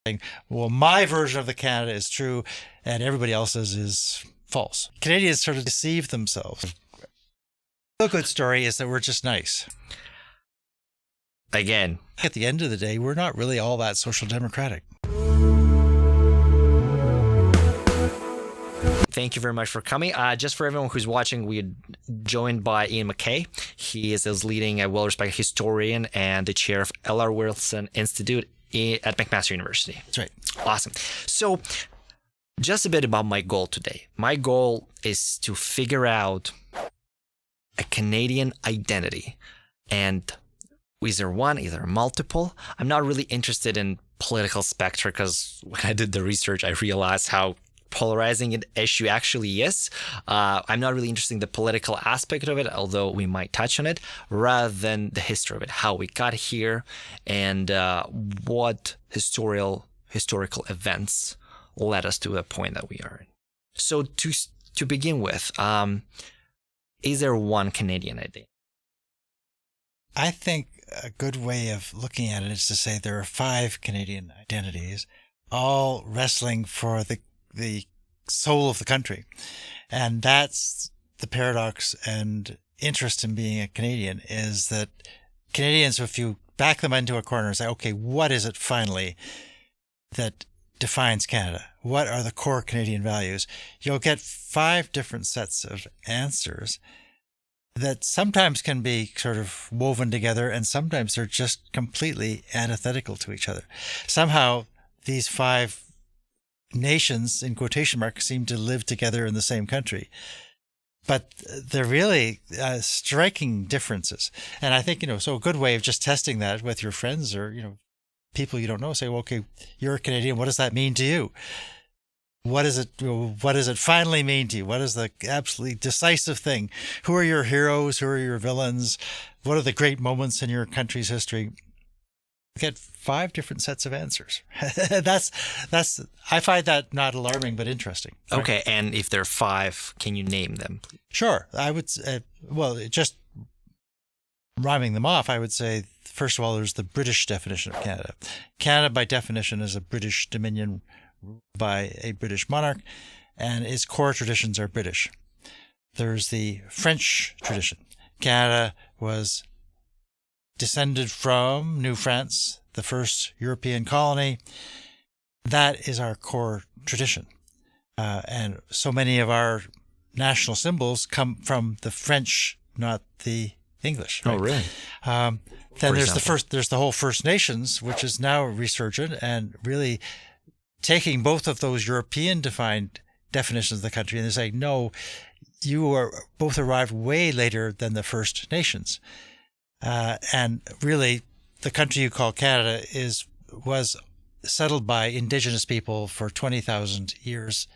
saying, well, my version of the Canada is true and everybody else's is false. Canadians sort of deceive themselves. The good story is that we're just nice. Again, at the end of the day, we're not really all that social democratic. Thank you very much for coming. Just for everyone who's watching, we're joined by Ian McKay. He is leading a well-respected historian and the chair of L.R. Wilson Institute at McMaster University. That's right. Awesome. So just a bit about my goal today. My goal is to figure out a Canadian identity. And is there one, is there multiple? I'm not really interested in political spectra because when I did the research, I realized how polarizing an issue actually is. I'm not really interested in the political aspect of it, although we might touch on it, rather than the history of it, how we got here, and what historical events led us to the point that we are in. So to begin with, is there one Canadian identity? I think a good way of looking at it is to say there are 5 Canadian identities, all wrestling for the soul of the country. And that's the paradox and interest in being a Canadian, is that Canadians, if you back them into a corner and say, okay, what is it finally that defines Canada? What are the core Canadian values? You'll get 5 different sets of answers that sometimes can be sort of woven together, and sometimes they're just completely antithetical to each other. Somehow these 5 nations, in quotation marks, seem to live together in the same country. But they're really striking differences. And I think, so a good way of just testing that with your friends or, people you don't know, say, well, okay, you're a Canadian. What does that mean to you? What does it finally mean to you? What is the absolutely decisive thing? Who are your heroes? Who are your villains? What are the great moments in your country's history? Get 5 different sets of answers. that's I find that not alarming but interesting. Right? Okay, and if there are 5, can you name them? Sure. I would just rhyming them off, I would say, first of all, there's the British definition of Canada. Canada, by definition, is a British dominion ruled by a British monarch, and its core traditions are British. There's the French tradition. Canada was descended from New France, the first European colony. That is our core tradition. And so many of our national symbols come from the French, not the English. Right? Oh, really? Then there's the whole First Nations, which is now resurgent and really taking both of those European defined definitions of the country and they say, no, you are both arrived way later than the First Nations. And really, the country you call Canada was settled by Indigenous people for 20,000 years,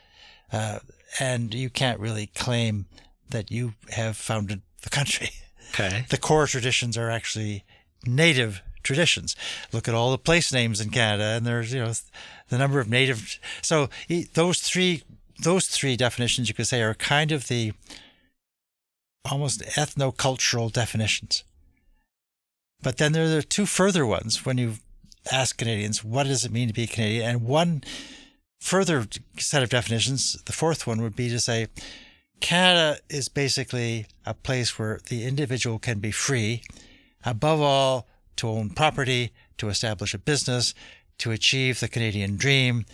and you can't really claim that you have founded the country. Okay. The core traditions are actually native traditions. Look at all the place names in Canada, and there's the number of native. So those three definitions, you could say, are kind of the almost ethno-cultural definitions. But then there are 2 further ones when you ask Canadians, what does it mean to be Canadian? And one further set of definitions, the 4th one, would be to say, Canada is basically a place where the individual can be free, above all, to own property, to establish a business, to achieve the Canadian dream.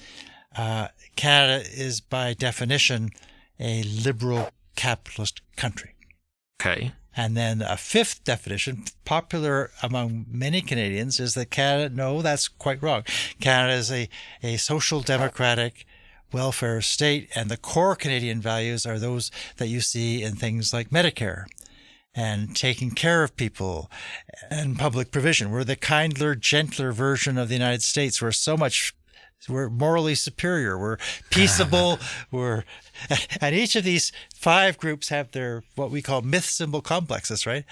Canada is, by definition, a liberal capitalist country. Okay. And then a 5th definition, popular among many Canadians, is that Canada, no, that's quite wrong. Canada is a social democratic welfare state, and the core Canadian values are those that you see in things like Medicare and taking care of people and public provision. We're the kinder, gentler version of the United States. We're morally superior. We're peaceable. And each of these 5 groups have their what we call myth symbol complexes, right?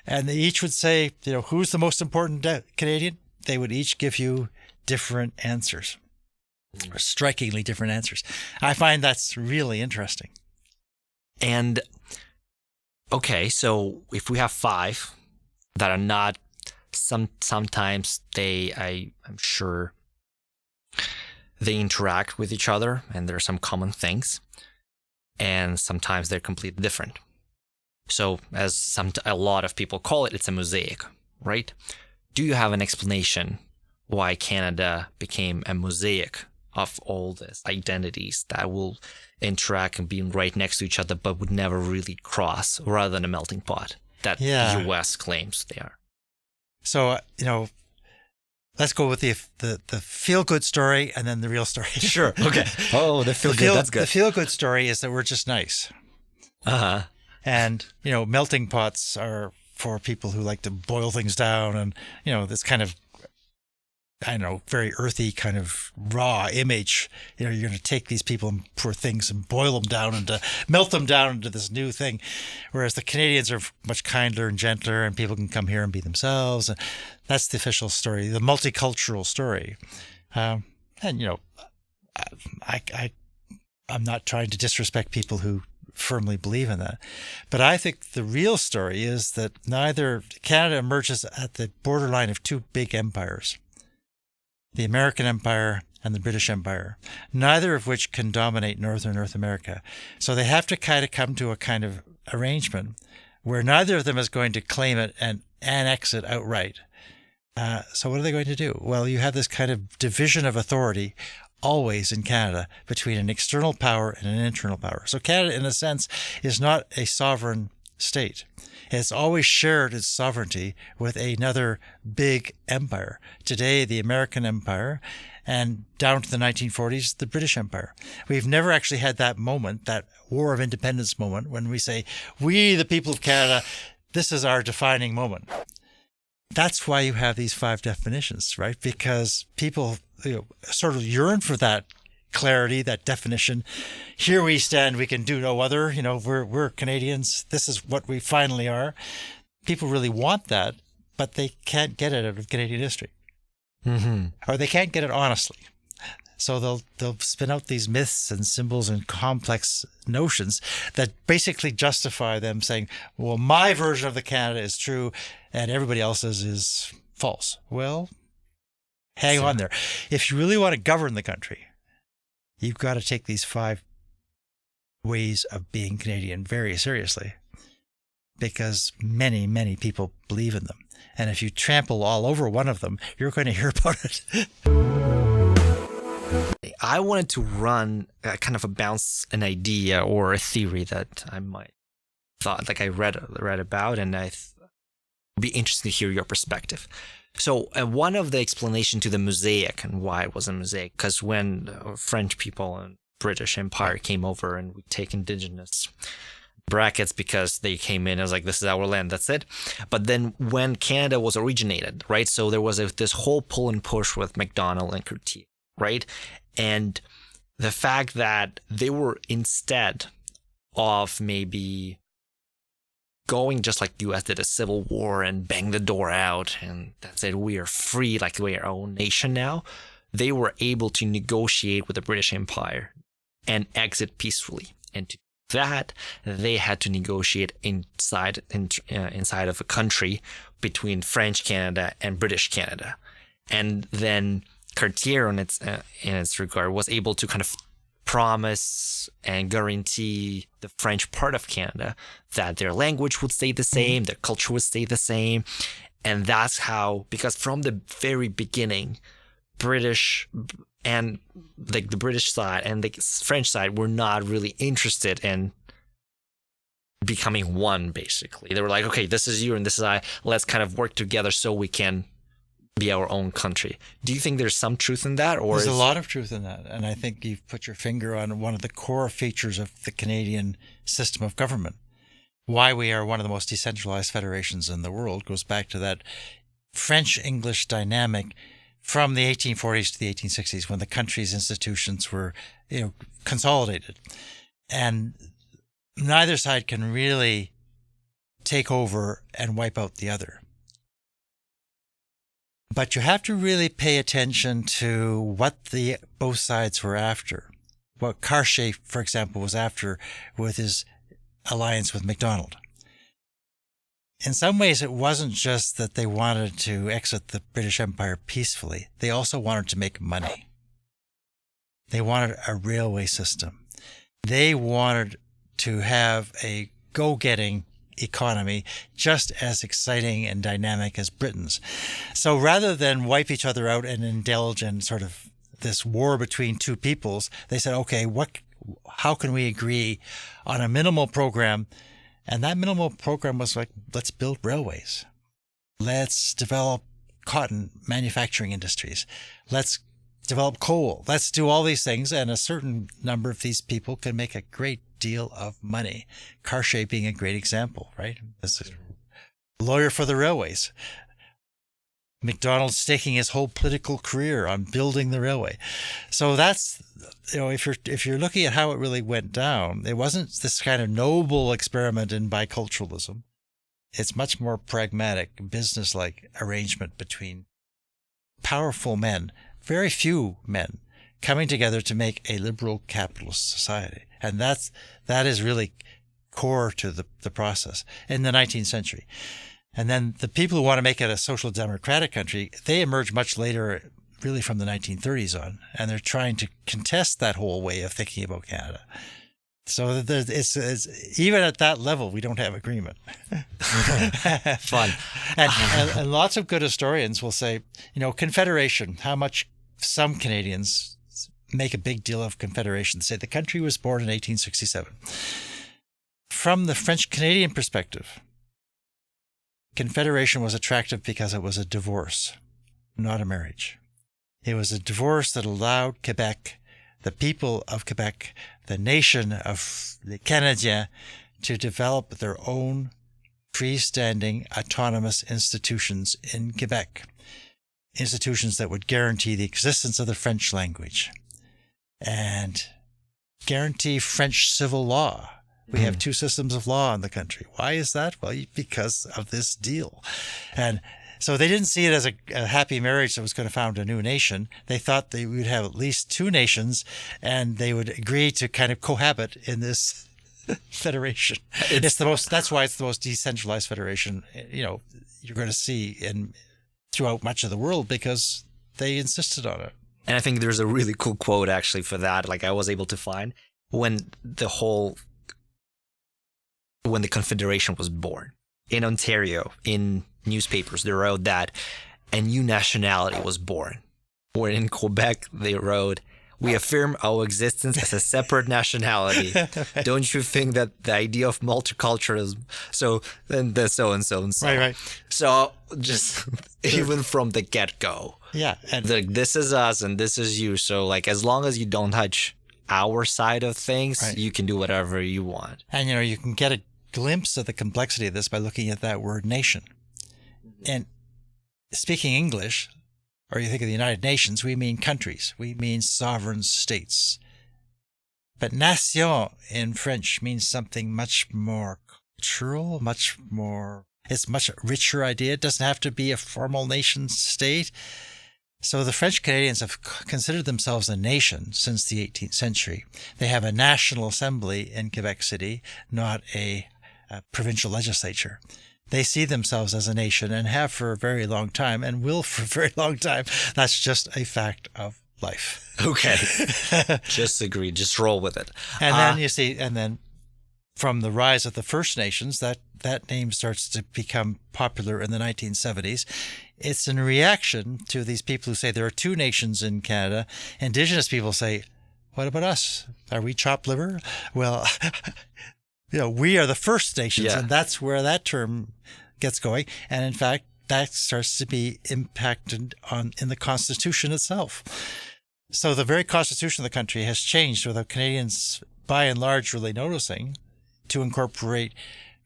And they each would say, who's the most important Canadian? They would each give you different answers, or strikingly different answers. I find that's really interesting. And okay, so if we have 5 that are not, sometimes I'm sure they interact with each other and there are some common things, and sometimes they're completely different. So as a lot of people call it, it's a mosaic, right? Do you have an explanation why Canada became a mosaic of all these identities that will interact and be right next to each other but would never really cross, rather than a melting pot that the U.S. claims they are? So, let's go with the feel-good story and then the real story. Sure. Okay. Oh, the feel-good, that's good. The feel-good story is that we're just nice. Uh-huh. And, melting pots are for people who like to boil things down and, this kind of, very earthy kind of raw image. You're going to take these people and poor things and boil them down and melt them down into this new thing. Whereas the Canadians are much kinder and gentler, and people can come here and be themselves. And that's the official story, the multicultural story. I'm not trying to disrespect people who firmly believe in that. But I think the real story is that Canada emerges at the borderline of two big empires, the American Empire and the British Empire, neither of which can dominate Northern North America. So they have to kind of come to a kind of arrangement where neither of them is going to claim it and annex it outright. So what are they going to do? Well, you have this kind of division of authority always in Canada between an external power and an internal power. So Canada, in a sense, is not a sovereign state. It's always shared its sovereignty with another big empire. Today, the American Empire, and down to the 1940s, the British Empire. We've never actually had that moment, that War of Independence moment, when we say, we, the people of Canada, this is our defining moment. That's why you have these 5 definitions, right? Because people sort of yearn for that clarity, that definition. Here we stand, we can do no other. We're Canadians. This is what we finally are. People really want that, but they can't get it out of Canadian history. Mm-hmm. Or they can't get it honestly. So they'll spin out these myths and symbols and complex notions that basically justify them saying, well, my version of the Canada is true and everybody else's is false. Well, hang on there. If you really want to govern the country, you've got to take these 5 ways of being Canadian very seriously, because many, many people believe in them. And if you trample all over one of them, you're going to hear about it. I wanted to run kind of bounce an idea or a theory that I might thought, like I read about, and I would be interested to hear your perspective. So one of the explanation to the mosaic and why it was a mosaic, because when French people and British Empire came over and we take indigenous brackets because they came in, I was like, this is our land, that's it. But then when Canada was originated, right? So there was this whole pull and push with MacDonald and Cartier, right? And the fact that they were, instead of maybe going just like the US did, a civil war and bang the door out and that's it, we are free, like we are our own nation now, they were able to negotiate with the British Empire and exit peacefully. And to do that, they had to negotiate inside of a country between French Canada and British Canada. And then Cartier, in its regard, was able to kind of promise and guarantee the French part of Canada that their language would stay the same, their culture would stay the same. And that's how, because from the very beginning, British and like the British side and the French side were not really interested in becoming one, basically. They were like, okay, this is you and this is I, let's kind of work together so we can be our own country. Do you think there's some truth in that? Or there's a lot of truth in that. And I think you've put your finger on one of the core features of the Canadian system of government. Why we are one of the most decentralized federations in the world goes back to that French-English dynamic from the 1840s to the 1860s, when the country's institutions were, consolidated. And neither side can really take over and wipe out the other. But you have to really pay attention to what both sides were after. What Cartier, for example, was after with his alliance with MacDonald. In some ways, it wasn't just that they wanted to exit the British Empire peacefully. They also wanted to make money. They wanted a railway system. They wanted to have a go-getting economy just as exciting and dynamic as Britain's. So rather than wipe each other out and indulge in sort of this war between two peoples, they said, okay, how can we agree on a minimal program? And that minimal program was like, let's build railways. Let's develop cotton manufacturing industries. Let's develop coal. Let's do all these things. And a certain number of these people can make a great deal of money. Cartier being a great example, right? As a lawyer for the railways. McDonald staking his whole political career on building the railway. So that's, if you're looking at how it really went down, it wasn't this kind of noble experiment in biculturalism. It's much more pragmatic, business-like arrangement between powerful men, very few men, coming together to make a liberal capitalist society. And that is really core to the process in the 19th century. And then the people who want to make it a social democratic country, they emerge much later, really from the 1930s on, and they're trying to contest that whole way of thinking about Canada. So it's even at that level, we don't have agreement. Fun. And lots of good historians will say, Confederation, how much some Canadians make a big deal of Confederation. They say the country was born in 1867. From the French-Canadian perspective, Confederation was attractive because it was a divorce, not a marriage. It was a divorce that allowed Quebec, the people of Quebec, the nation of the Canadiens, to develop their own freestanding autonomous institutions in Quebec, institutions that would guarantee the existence of the French language and guarantee French civil law. We have two systems of law in the country. Why is that? Well, because of this deal. And so they didn't see it as a happy marriage that was going to found a new nation. They thought they would have at least two nations, and they would agree to kind of cohabit in this federation. That's why it's the most decentralized federation, you're going to see throughout much of the world, because they insisted on it. And I think there's a really cool quote actually for that. Like I was able to find when the Confederation was born. In Ontario, in newspapers, they wrote that a new nationality was born. Or in Quebec, they wrote, we affirm our existence as a separate nationality. Don't you think that the idea of multiculturalism, so and so and so and so. Right. So just even from the get-go. Yeah. And this is us and this is you. So like as long as you don't touch our side of things, right, you can do whatever you want. And you can get a glimpse of the complexity of this by looking at that word nation. And speaking English, or you think of the United Nations, we mean countries. We mean sovereign states. But nation in French means something much more cultural, it's a much richer idea. It doesn't have to be a formal nation state. So the French Canadians have considered themselves a nation since the 18th century. They have a national assembly in Quebec City, not a provincial legislature. They see themselves as a nation and have for a very long time and will for a very long time. That's just a fact of life. Okay. Just agree. Just roll with it. And then from the rise of the First Nations, that name starts to become popular in the 1970s. It's in reaction to these people who say there are two nations in Canada. Indigenous people say, what about us? Are we chopped liver? Well, we are the First Nations, and that's where that term gets going. And in fact, that starts to be impacted in the Constitution itself. So the very Constitution of the country has changed without Canadians, by and large, really noticing, to incorporate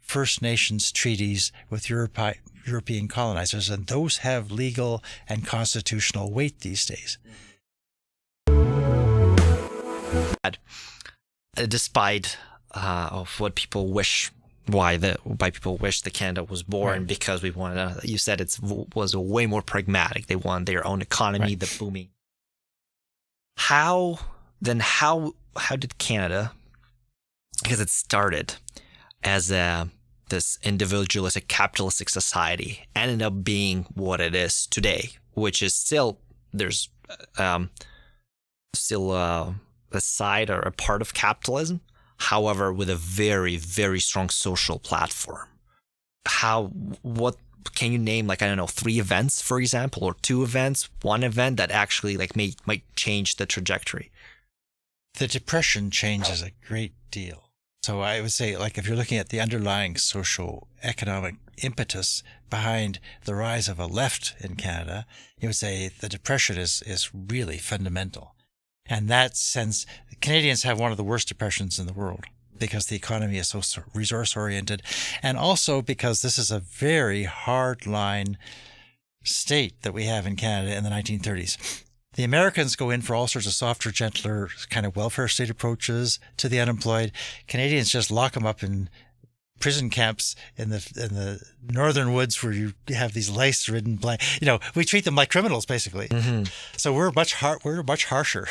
First Nations treaties with European colonizers, and those have legal and constitutional weight these days. Despite of what people wish, why people wish that Canada was born, right, because we wanted. You said it was way more pragmatic. They want their own economy, right, the booming. How did Canada, because it started as this individualistic capitalistic society, ended up being what it is today, which is still there's still a side or a part of capitalism, however, with a very, very strong social platform. What can you name, like, I don't know, 3 events, for example, or 2 events, 1 event that actually like might change the trajectory? The Depression changes a great deal. So I would say, like, if you're looking at the underlying socio-economic impetus behind the rise of a left in Canada, you would say the Depression is really fundamental. And that sense, Canadians have one of the worst depressions in the world because the economy is so resource-oriented, and also because this is a very hard-line state that we have in Canada in the 1930s. The Americans go in for all sorts of softer, gentler kind of welfare state approaches to the unemployed. Canadians just lock them up in prison camps in the northern woods where you have these lice-ridden we treat them like criminals basically. Mm-hmm. So we're much harsher.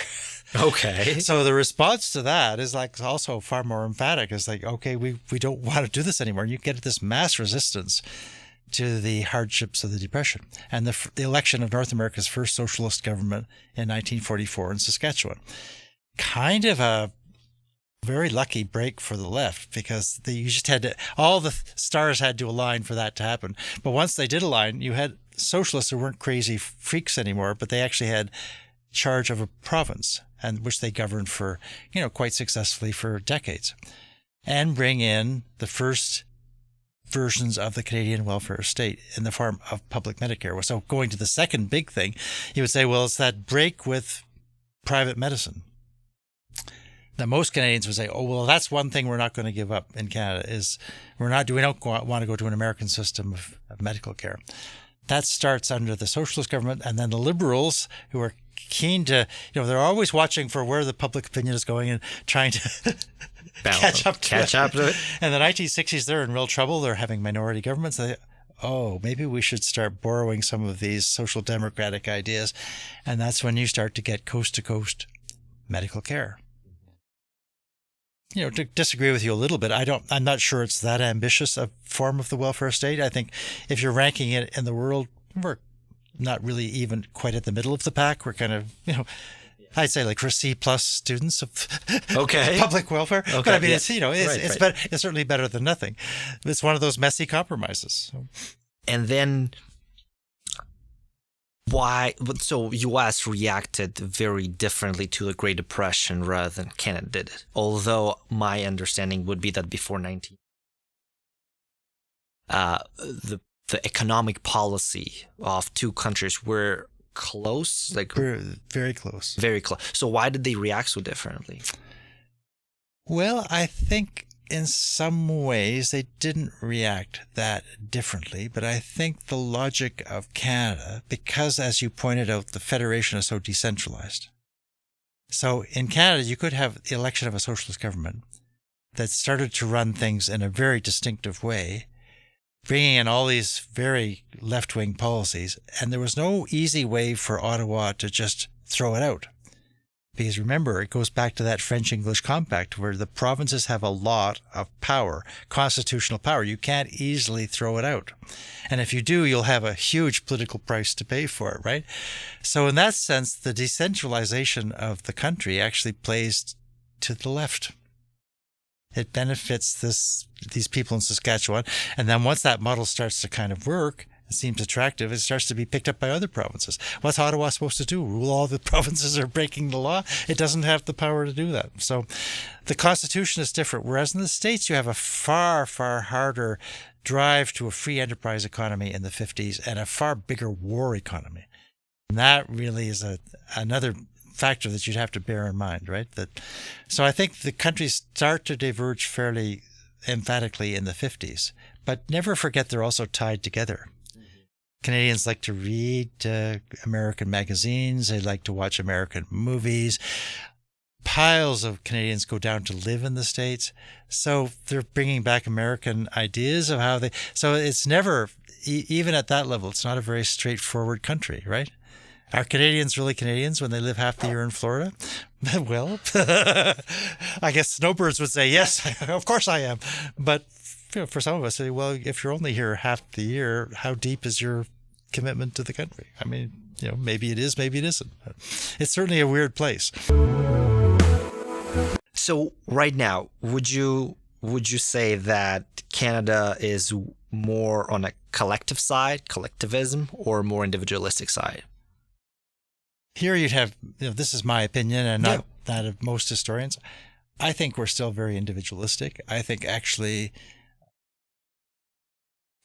Okay. So the response to that is like also far more emphatic. It's like, okay, we don't want to do this anymore. And you get this mass resistance to the hardships of the Depression and the election of North America's first socialist government in 1944 in Saskatchewan. Kind of a very lucky break for the left because you just had to, all the stars had to align for that to happen. But once they did align, you had socialists who weren't crazy freaks anymore, but they actually had charge of a province, and which they governed for, quite successfully for decades, and bring in the first versions of the Canadian welfare state in the form of public Medicare. So going to the second big thing, you would say, well, it's that break with private medicine. Now, most Canadians would say, oh, well, that's one thing we're not going to give up in Canada is we don't want to go to an American system of medical care. That starts under the socialist government, and then the Liberals, who are keen to, they're always watching for where the public opinion is going and trying to catch up to it. In the 1960s, they're in real trouble. They're having minority governments. Maybe we should start borrowing some of these social democratic ideas. And that's when you start to get coast-to-coast medical care. To disagree with you a little bit, I'm not sure it's that ambitious a form of the welfare state. I think if you're ranking it in the world, we're not really even quite at the middle of the pack. We're kind of, I'd say like for C+ students of public welfare. Okay. But I mean, it's it's certainly better than nothing. It's one of those messy compromises. And then why? So U.S. reacted very differently to the Great Depression rather than Canada did it. Although my understanding would be that before the economic policy of 2 countries were close, like very close. Very close. So why did they react so differently? Well, I think in some ways they didn't react that differently, but I think the logic of Canada, because as you pointed out, the federation is so decentralized. So in Canada, you could have the election of a socialist government that started to run things in a very distinctive way, bringing in all these very left-wing policies, and there was no easy way for Ottawa to just throw it out. Because remember, it goes back to that French-English compact where the provinces have a lot of power, constitutional power. You can't easily throw it out. And if you do, you'll have a huge political price to pay for it, right? So in that sense, the decentralization of the country actually plays to the left. It benefits these people in Saskatchewan. And then once that model starts to kind of work, it seems attractive, it starts to be picked up by other provinces. What's Ottawa supposed to do? Rule all the provinces are breaking the law? It doesn't have the power to do that. So the Constitution is different. Whereas in the States, you have a far, far harder drive to a free enterprise economy in the 50s and a far bigger war economy. And that really is another factor that you'd have to bear in mind, right? So I think the countries start to diverge fairly emphatically in the 50s, but never forget they're also tied together. Canadians like to read American magazines. They like to watch American movies. Piles of Canadians go down to live in the States. So they're bringing back American ideas of how so it's never, even at that level, it's not a very straightforward country, right? Are Canadians really Canadians when they live half the year in Florida? Well, I guess snowbirds would say, yes, of course I am. But for some of us, well, if you're only here half the year, how deep is your commitment to the country. I mean, maybe it is, maybe it isn't. It's certainly a weird place. So right now, would you say that Canada is more on a collective side, collectivism, or more individualistic side? Here you'd have, this is my opinion and not that of most historians. I think we're still very individualistic. I think actually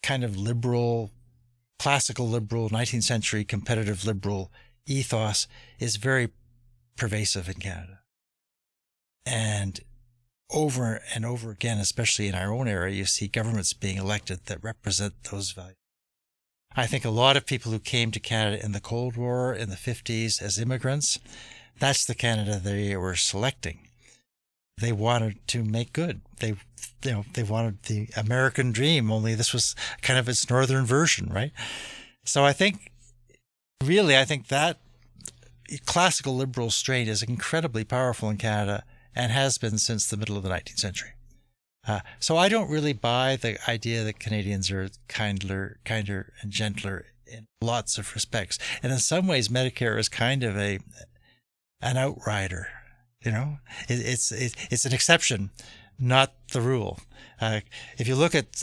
kind of liberal, classical liberal, 19th century competitive liberal ethos is very pervasive in Canada. And over again, especially in our own area, you see governments being elected that represent those values. I think a lot of people who came to Canada in the Cold War in the 50s as immigrants, that's the Canada they were selecting. They wanted to make good. They wanted the American dream, only this was kind of its northern version, right? So I think that classical liberal strain is incredibly powerful in Canada and has been since the middle of the 19th century. So I don't really buy the idea that Canadians are kinder and gentler in lots of respects. And in some ways, Medicare is kind of an outrider. It's an exception, not the rule. If you look at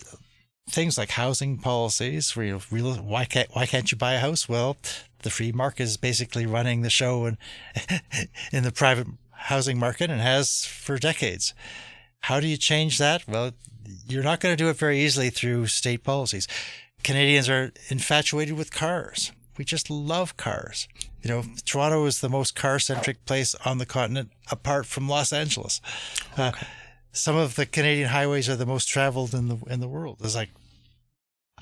things like housing policies, where why can't you buy a house? Well, the free market is basically running the show in the private housing market and has for decades. How do you change that? Well, you're not going to do it very easily through state policies. Canadians are infatuated with cars. We just love cars. Toronto is the most car-centric place on the continent, apart from Los Angeles. Okay. Some of the Canadian highways are the most traveled in the world. It's like,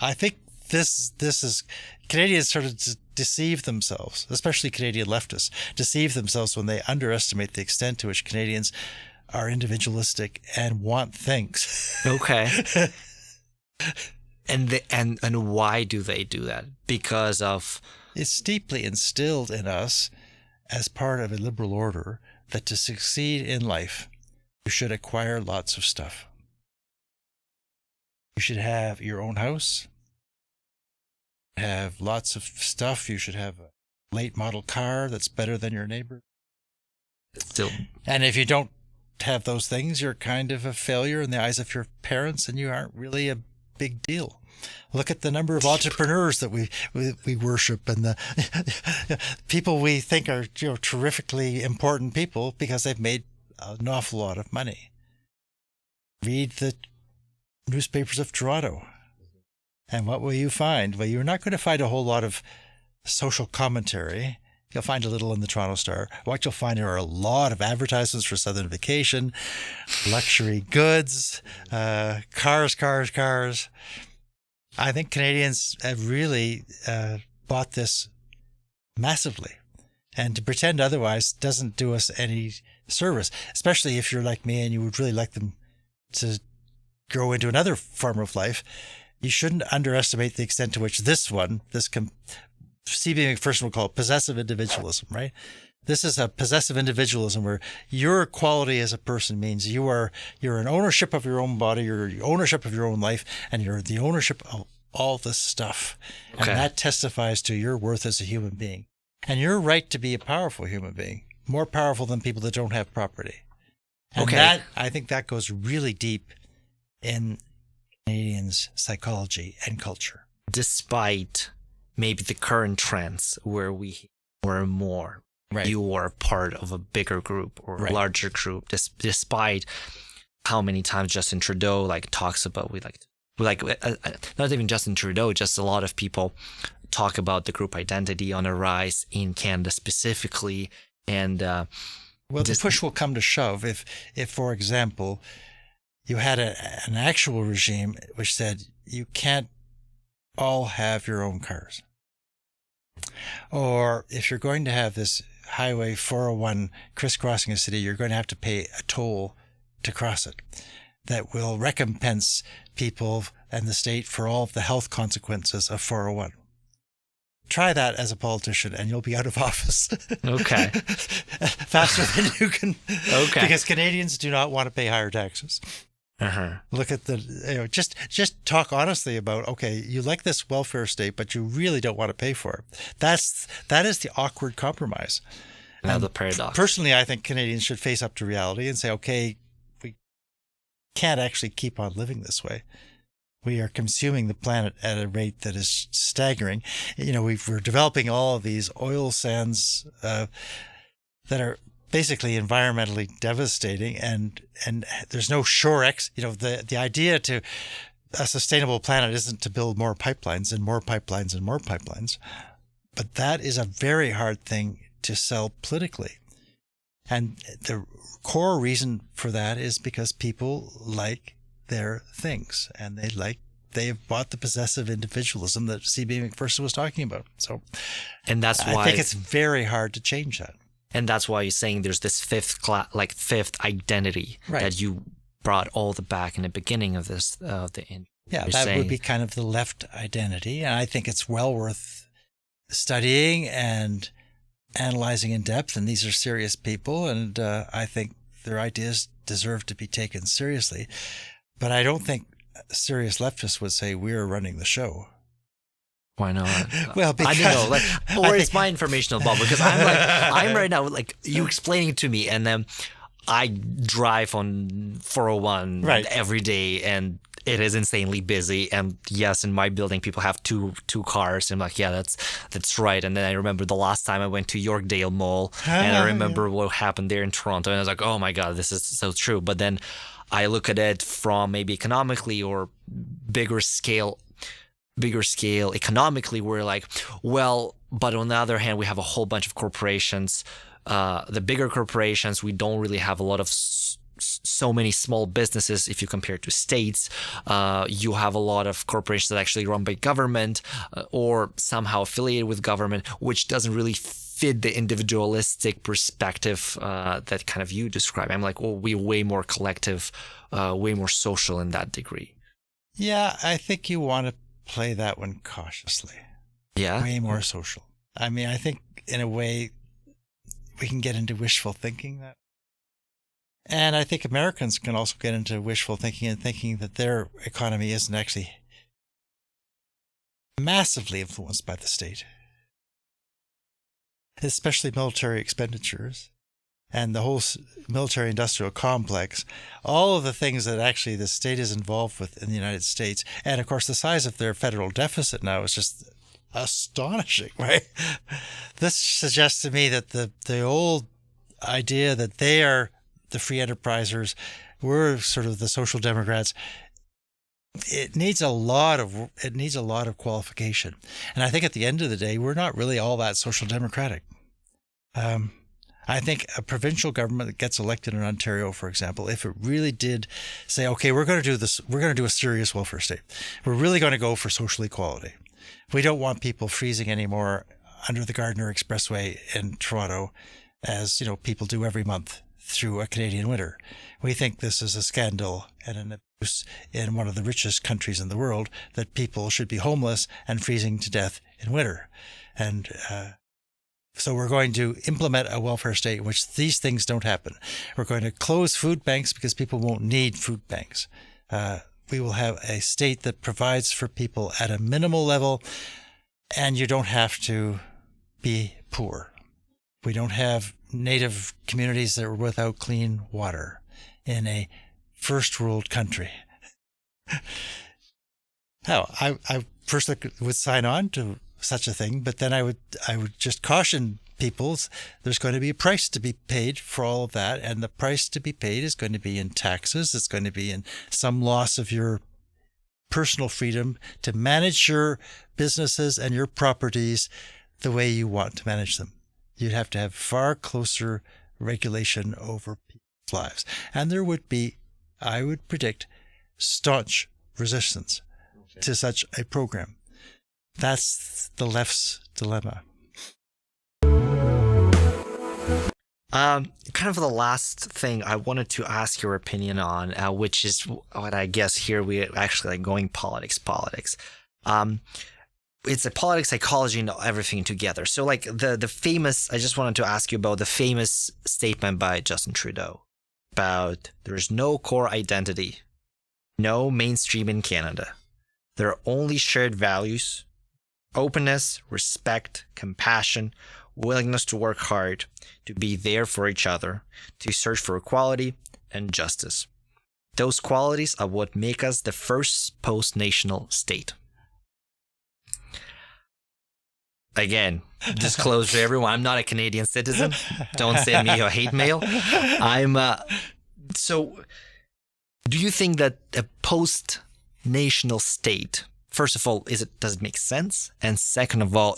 I think this is Canadians sort of deceive themselves, especially Canadian leftists, deceive themselves when they underestimate the extent to which Canadians are individualistic and want things. Okay. And why do they do that? Because of... It's deeply instilled in us as part of a liberal order that to succeed in life, you should acquire lots of stuff. You should have your own house, have lots of stuff. You should have a late model car that's better than your neighbor. Still. And if you don't have those things, you're kind of a failure in the eyes of your parents, and you aren't really a big deal. Look at the number of entrepreneurs that we worship, and the people we think are terrifically important people because they've made an awful lot of money. Read the newspapers of Toronto, and what will you find? Well, you're not going to find a whole lot of social commentary. You'll find a little in the Toronto Star. What you'll find are a lot of advertisements for Southern Vacation, luxury goods, cars. I think Canadians have really bought this massively. And to pretend otherwise doesn't do us any service, especially if you're like me and you would really like them to grow into another form of life. You shouldn't underestimate the extent to which C.B. McPherson would call it possessive individualism, right? This is a possessive individualism where your quality as a person means you're in ownership of your own body, you're in ownership of your own life, and you're the ownership of all this stuff. Okay. And that testifies to your worth as a human being. And your right to be a powerful human being, more powerful than people that don't have property. And that, I think that goes really deep in Canadians' psychology and culture. Despite maybe the current trends where we more and more you are part of a bigger group or a larger group, despite how many times Justin Trudeau talks about not even Justin Trudeau, just a lot of people talk about the group identity on a rise in Canada specifically. And the push will come to shove if for example, you had an actual regime which said you can't all have your own cars. Or if you're going to have this Highway 401 crisscrossing a city, you're going to have to pay a toll to cross it that will recompense people and the state for all of the health consequences of 401. Try that as a politician and you'll be out of office. Okay. Faster than you can. Okay. Because Canadians do not want to pay higher taxes. Look at just talk honestly about, okay, you like this welfare state, but you really don't want to pay for it. That is the awkward compromise. Now the paradox. Personally, I think Canadians should face up to reality and say, okay, we can't actually keep on living this way. We are consuming the planet at a rate that is staggering. We're developing all of these oil sands that are basically environmentally devastating, and there's no shore the idea to a sustainable planet isn't to build more pipelines and more pipelines and more pipelines, but that is a very hard thing to sell politically. And the core reason for that is because people like their things, and they've bought the possessive individualism that C.B. McPherson was talking about. So, and that's why I think it's very hard to change that. And that's why you're saying there's this fifth identity that you brought all the back in the beginning of this. That would be kind of the left identity, and I think it's well worth studying and analyzing in depth. And these are serious people, and I think their ideas deserve to be taken seriously. But I don't think serious leftists would say we're running the show. Why not? Well, because I don't know, or it's my informational bubble, because I'm right now you explaining it to me, and then I drive on 401 every day, and it is insanely busy. And yes, in my building, people have two cars. And I'm like, yeah, that's right. And then I remember the last time I went to Yorkdale Mall, and I remember what happened there in Toronto, and I was like, oh my God, this is so true. But then I look at it from maybe economically or bigger scale economically, we're like, well, but on the other hand, we have a whole bunch of corporations. The bigger corporations, we don't really have a lot of so many small businesses if you compare to states. You have a lot of corporations that actually run by government or somehow affiliated with government, which doesn't really fit the individualistic perspective that kind of you describe. I'm like, well, we're way more collective, way more social in that degree. Yeah, I think you want to play that one cautiously. Yeah. Way more social. I mean, I think in a way we can get into wishful thinking that. And I think Americans can also get into wishful thinking and thinking that their economy isn't actually massively influenced by the state, especially military expenditures and the whole military industrial complex, all of the things that actually the state is involved with in the United States. And of course, the size of their federal deficit now is just astonishing, right? This suggests to me that the old idea that they are the free enterprisers, we're sort of the social democrats, it needs a lot of qualification. And I think at the end of the day, we're not really all that social democratic. I think a provincial government that gets elected in Ontario, for example, if it really did say, okay, we're going to do this, we're going to do a serious welfare state. We're really going to go for social equality. We don't want people freezing anymore under the Gardiner Expressway in Toronto, as people do every month through a Canadian winter. We think this is a scandal and an abuse in one of the richest countries in the world, that people should be homeless and freezing to death in winter. And so we're going to implement a welfare state in which these things don't happen. We're going to close food banks because people won't need food banks. We will have a state that provides for people at a minimal level, and you don't have to be poor. We don't have native communities that are without clean water in a first world country. Now, I personally would sign on to such a thing, but then I would just caution people, there's going to be a price to be paid for all of that, and the price to be paid is going to be in taxes. It's going to be in some loss of your personal freedom to manage your businesses and your properties the way you want to manage them. You'd have to have far closer regulation over people's lives. And there would be, I would predict, staunch resistance to such a program. That's the left's dilemma. Kind of the last thing I wanted to ask your opinion on, which is what I guess here we actually going politics. It's a politics, psychology, and everything together. So like the famous, I just wanted to ask you about the famous statement by Justin Trudeau about there's no core identity no mainstream in Canada. There are only shared values: openness, respect, compassion, willingness to work hard, to be there for each other, to search for equality and justice. Those qualities are what make us the first post-national state. Again, disclosure to everyone, I'm not a Canadian citizen. Don't send me a hate mail. So do you think that a post-national state, first of all, does it make sense? And second of all,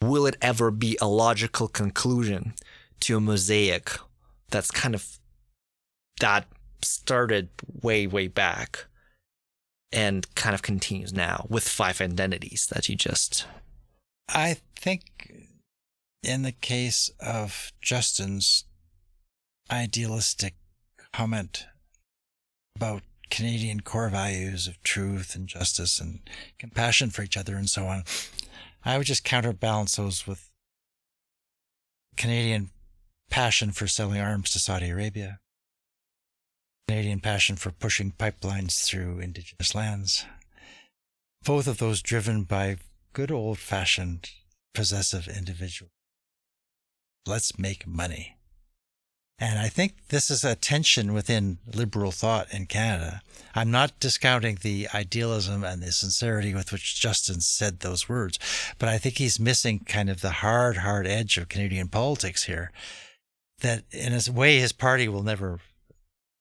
will it ever be a logical conclusion to a mosaic that's that started way, way back and kind of continues now with 5 identities that you just... I think in the case of Justin's idealistic comment about Canadian core values of truth and justice and compassion for each other and so on, I would just counterbalance those with Canadian passion for selling arms to Saudi Arabia, Canadian passion for pushing pipelines through Indigenous lands, both of those driven by good old-fashioned possessive individual. Let's make money. And I think this is a tension within liberal thought in Canada. I'm not discounting the idealism and the sincerity with which Justin said those words, but I think he's missing kind of the hard edge of Canadian politics here that in a way his party will never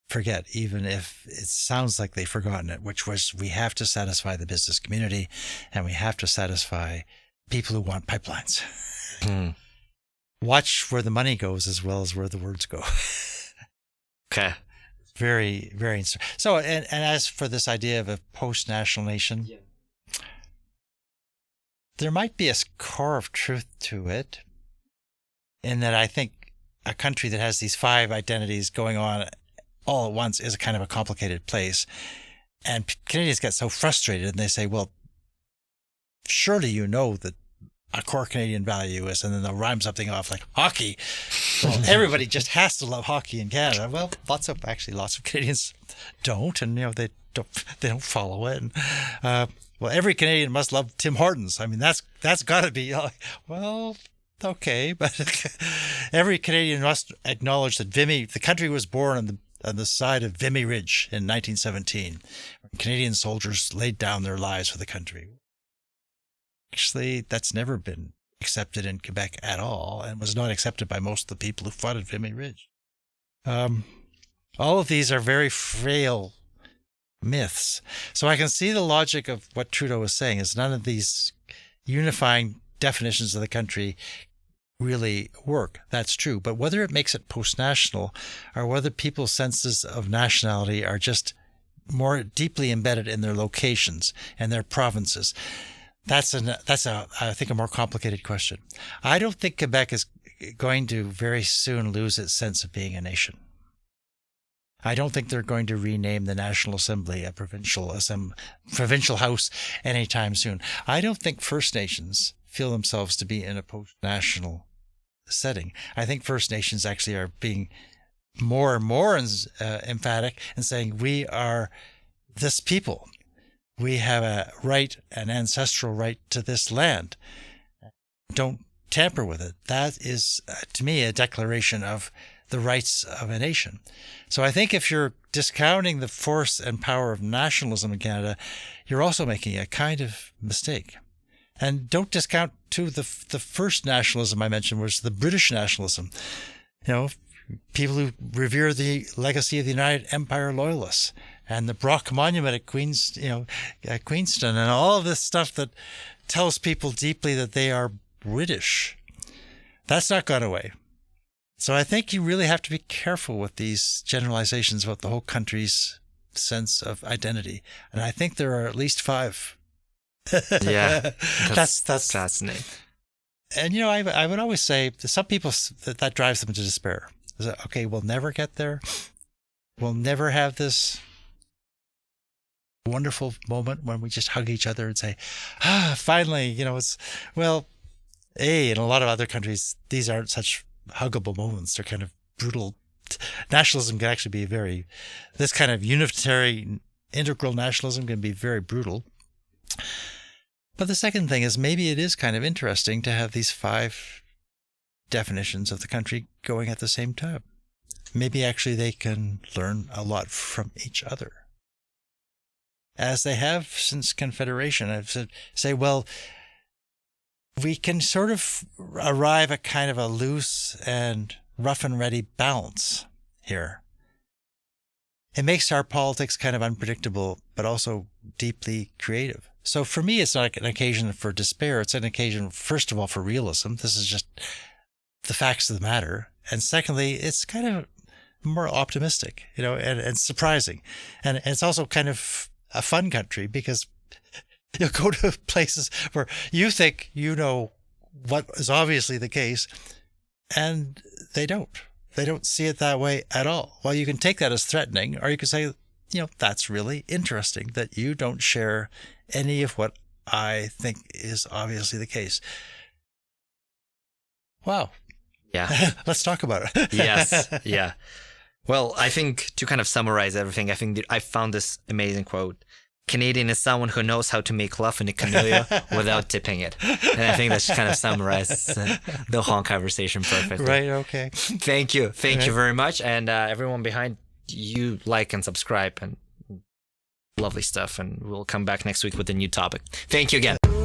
forget, even if it sounds like they've forgotten it, which was we have to satisfy the business community and we have to satisfy people who want pipelines. Watch where the money goes as well as where the words go. Okay. Very, very. So, and as for this idea of a post-national nation, there might be a core of truth to it in that I think a country that has these 5 identities going on all at once is a kind of a complicated place. And Canadians get so frustrated and they say, well, surely you know that a core Canadian value is, and then they'll rhyme something off like hockey. Well, everybody just has to love hockey in Canada. Well, lots of Canadians don't, and they don't follow it. And, well, every Canadian must love Tim Hortons. I mean, that's got to be well, okay, but every Canadian must acknowledge that the country was born on the side of Vimy Ridge in 1917, when Canadian soldiers laid down their lives for the country. Actually, that's never been accepted in Quebec at all, and was not accepted by most of the people who fought at Vimy Ridge. All of these are very frail myths. So I can see the logic of what Trudeau is saying, is none of these unifying definitions of the country really work. That's true. But whether it makes it post-national or whether people's senses of nationality are just more deeply embedded in their locations and their provinces, that's I think a more complicated question. I don't think Quebec is going to very soon lose its sense of being a nation. I don't think they're going to rename the National Assembly a provincial house anytime soon. I don't think First Nations feel themselves to be in a post-national setting. I think First Nations actually are being more and more emphatic and saying, we are this people. We have an ancestral right to this land. Don't tamper with it. That is, to me, a declaration of the rights of a nation. So I think if you're discounting the force and power of nationalism in Canada, you're also making a kind of mistake. And don't discount, too, the first nationalism I mentioned was the British nationalism. People who revere the legacy of the United Empire Loyalists and the Brock Monument at Queenston and all of this stuff that tells people deeply that they are British. That's not gone away. So I think you really have to be careful with these generalizations about the whole country's sense of identity. And I think there are at least 5. Yeah, that's fascinating. And, I would always say to some people that drives them to despair. Is that, okay, we'll never get there. We'll never have this wonderful moment when we just hug each other and say, finally, in a lot of other countries, these aren't such huggable moments. They're kind of brutal nationalism can actually be this kind of unitary integral nationalism can be very brutal. But the second thing is maybe it is kind of interesting to have these 5 definitions of the country going at the same time. Maybe actually they can learn a lot from each other, as they have since Confederation. I've said, well, we can sort of arrive at kind of a loose and rough and ready balance here. It makes our politics kind of unpredictable, but also deeply creative. So for me, it's not an occasion for despair. It's an occasion, first of all, for realism. This is just the facts of the matter. And secondly, it's kind of more optimistic, and surprising. And it's also kind of a fun country, because you'll go to places where you think you know what is obviously the case, and they don't. They don't see it that way at all. Well, you can take that as threatening, or you can say, that's really interesting that you don't share any of what I think is obviously the case. Wow. Yeah. Let's talk about it. Yes. Yeah. Well, I think to kind of summarize everything, I think I found this amazing quote. Canadian is someone who knows how to make love in a canoe without tipping it. And I think that kind of summarizes the whole conversation perfectly. Right, okay. Thank you. Thank you very much. And everyone behind you, like and subscribe, and lovely stuff. And we'll come back next week with a new topic. Thank you again.